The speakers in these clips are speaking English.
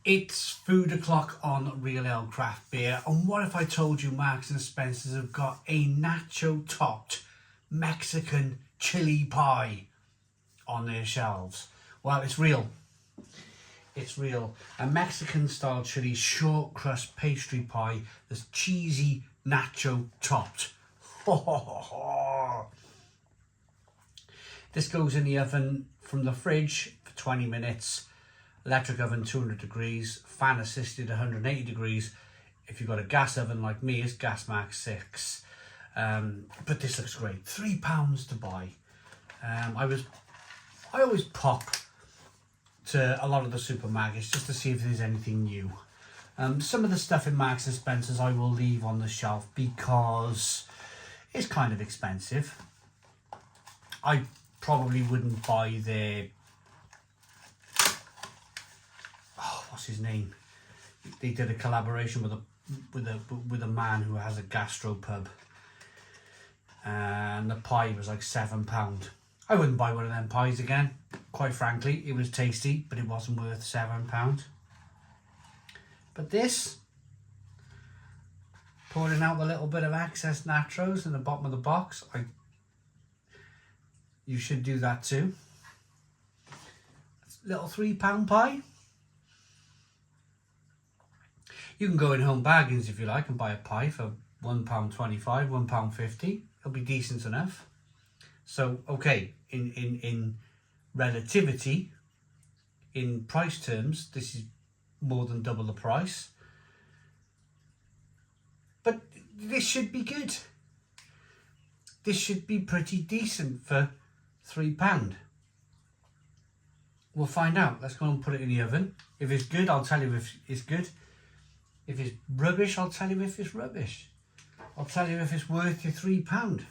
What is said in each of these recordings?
It's food o'clock on Real Ale Craft Beer, and what if I told you Marks and Spencer's have got a nacho topped Mexican chili pie on their shelves? Well, it's real. It's real. A Mexican style chili short crust pastry pie that's cheesy nacho topped. This goes in the oven from the fridge for 20 minutes. Electric oven 200 degrees, fan assisted 180 degrees. If you've got a gas oven like me, it's Gas Max 6. But this looks great. £3 to buy. I always pop to a lot of the supermarkets just to see if there's anything new. Some of the stuff in Marks and Spencer's I will leave on the shelf because it's kind of expensive. I probably wouldn't buy their, what's his name? They did a collaboration with a man who has a gastropub, and the pie was like £7. I wouldn't buy one of them pies again. Quite frankly, it was tasty, but it wasn't worth £7. But this, pouring out the little bit of excess nachos in the bottom of the box, you should do that too. Little £3 pie. You can go in Home Bargains if you like and buy a pie for £1.25, £1.50. It'll be decent enough. So, okay, in relativity, in price terms, this is more than double the price. But this should be good. This should be pretty decent for £3. We'll find out. Let's go and put it in the oven. If it's good, I'll tell you if it's good. If it's rubbish, I'll tell you if it's rubbish. I'll tell you if it's worth your £3.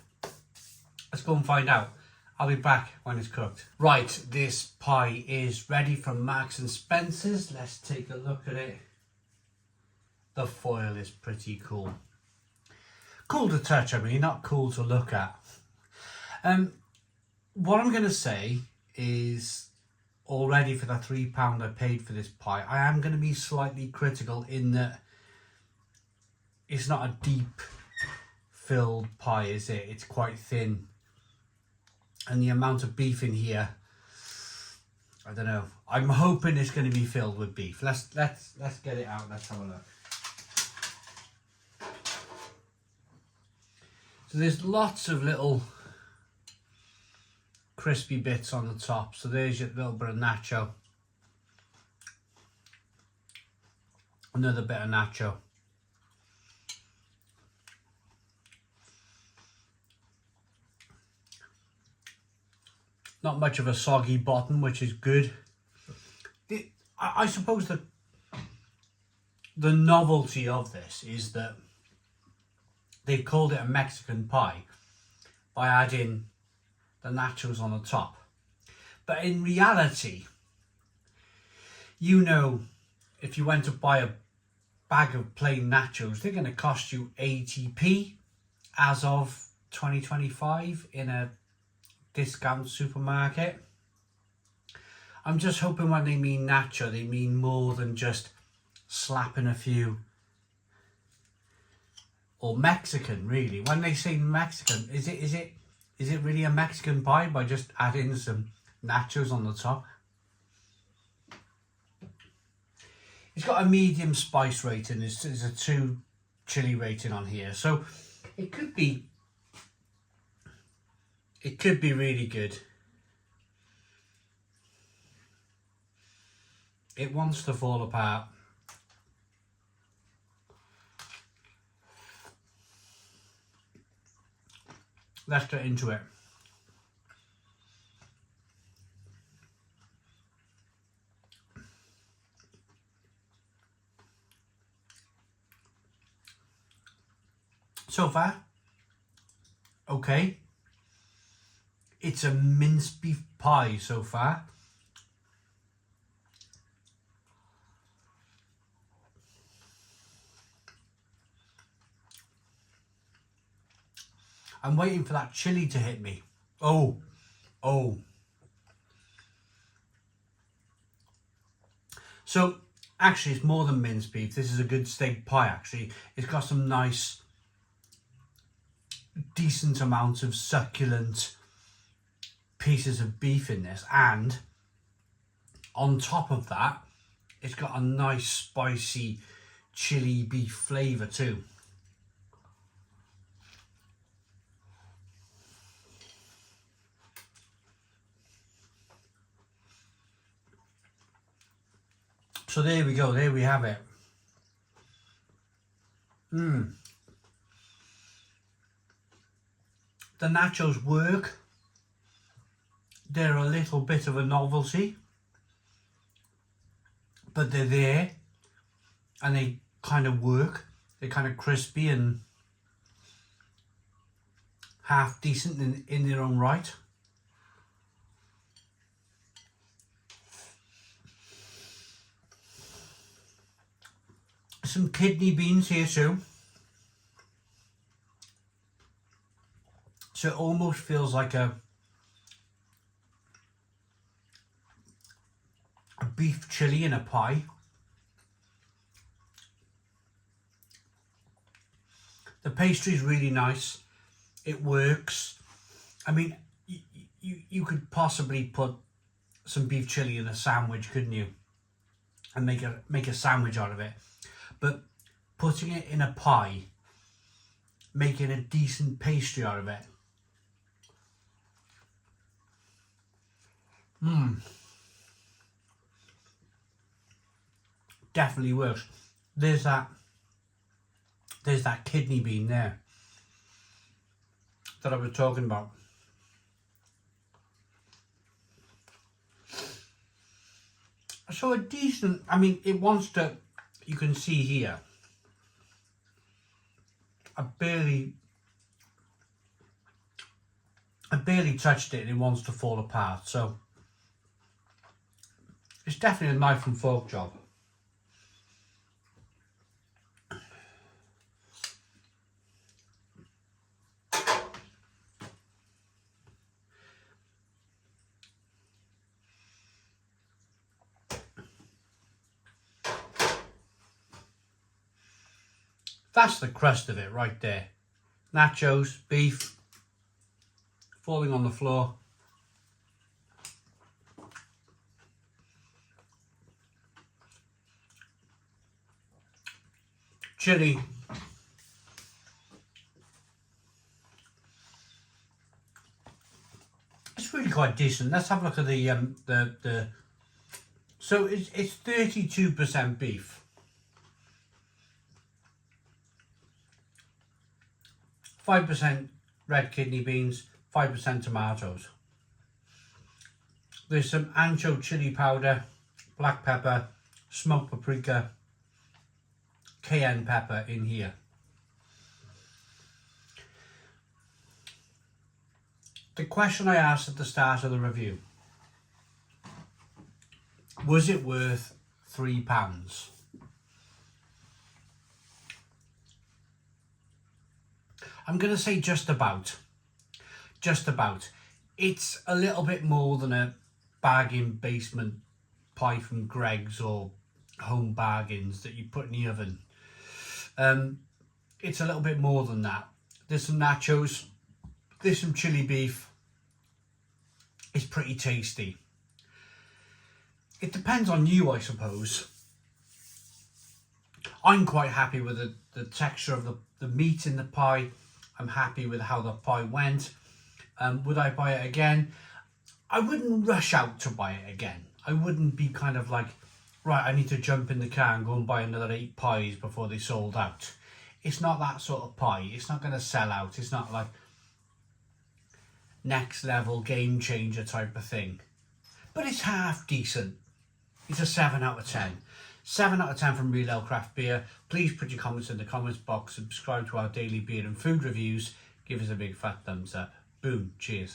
Let's go and find out. I'll be back when it's cooked. Right, this pie is ready from Marks and Spencer's. Let's take a look at it. The foil is pretty cool. Cool to touch, I mean, not cool to look at. What I'm going to say is, already for the £3 I paid for this pie, I am going to be slightly critical in that it's not a deep filled pie, is it? It's quite thin. And the amount of beef in here, I don't know. I'm hoping it's going to be filled with beef. Let's get it out. Let's have a look. So there's lots of little crispy bits on the top. So there's your little bit of nacho. Another bit of nacho. Not much of a soggy bottom, which is good. I suppose the novelty of this is that they've called it a Mexican pie by adding the nachos on the top. But in reality, you know, if you went to buy a bag of plain nachos, they're going to cost you 80p as of 2025 in a discount supermarket. I'm just hoping when they mean nacho, they mean more than just slapping a few. Or Mexican, really. When they say Mexican, is it really a Mexican pie by just adding some nachos on the top? It's got a medium spice rating. There's a 2 chili rating on here, so it could be really good. It wants to fall apart. Let's get into it. So far, okay. It's a minced beef pie so far. I'm waiting for that chili to hit me. Oh. So Actually, it's more than minced beef. This is a good steak pie, actually. It's got some nice, decent amounts of succulent pieces of beef in this. And on top of that, it's got a nice, spicy, chili beef flavour too. So there we go, there we have it. The nachos work. They're a little bit of a novelty, but they're there and they kind of work. They're kind of crispy and half decent in their own right. Some kidney beans here too. So it almost feels like a beef chili in a pie. The pastry is really nice. It works. I mean, you could possibly put some beef chili in a sandwich, couldn't you? And make a sandwich out of it. But putting it in a pie, making a decent pastry out of it. Definitely works. There's that kidney bean there that I was talking about. So a decent, I mean, it wants to, you can see here, I barely touched it and it wants to fall apart. So it's definitely a knife and fork job. That's the crust of it right there. Nachos, beef, falling on the floor. Chili. It's really quite decent. Let's have a look at the so it's 32% beef. 5% red kidney beans, 5% tomatoes. There's some ancho chili powder, black pepper, smoked paprika, cayenne pepper in here. The question I asked at the start of the review, was it worth £3? I'm going to say just about. Just about. It's a little bit more than a bargain basement pie from Greggs or Home Bargains that you put in the oven. It's a little bit more than that. There's some nachos. There's some chili beef. It's pretty tasty. It depends on you, I suppose. I'm quite happy with the texture of the meat in the pie. I'm happy with how the pie went. Would I buy it again? I wouldn't rush out to buy it again. I wouldn't be kind of like, right, I need to jump in the car and go and buy another 8 pies before they sold out. It's not that sort of pie. It's not going to sell out. It's not like next level game changer type of thing. But it's half decent. It's a 7 out of 10. 7 out of 10 from Real Ale Craft Beer. Please put your comments in the comments box. Subscribe to our daily beer and food reviews. Give us a big fat thumbs up. Boom. Cheers.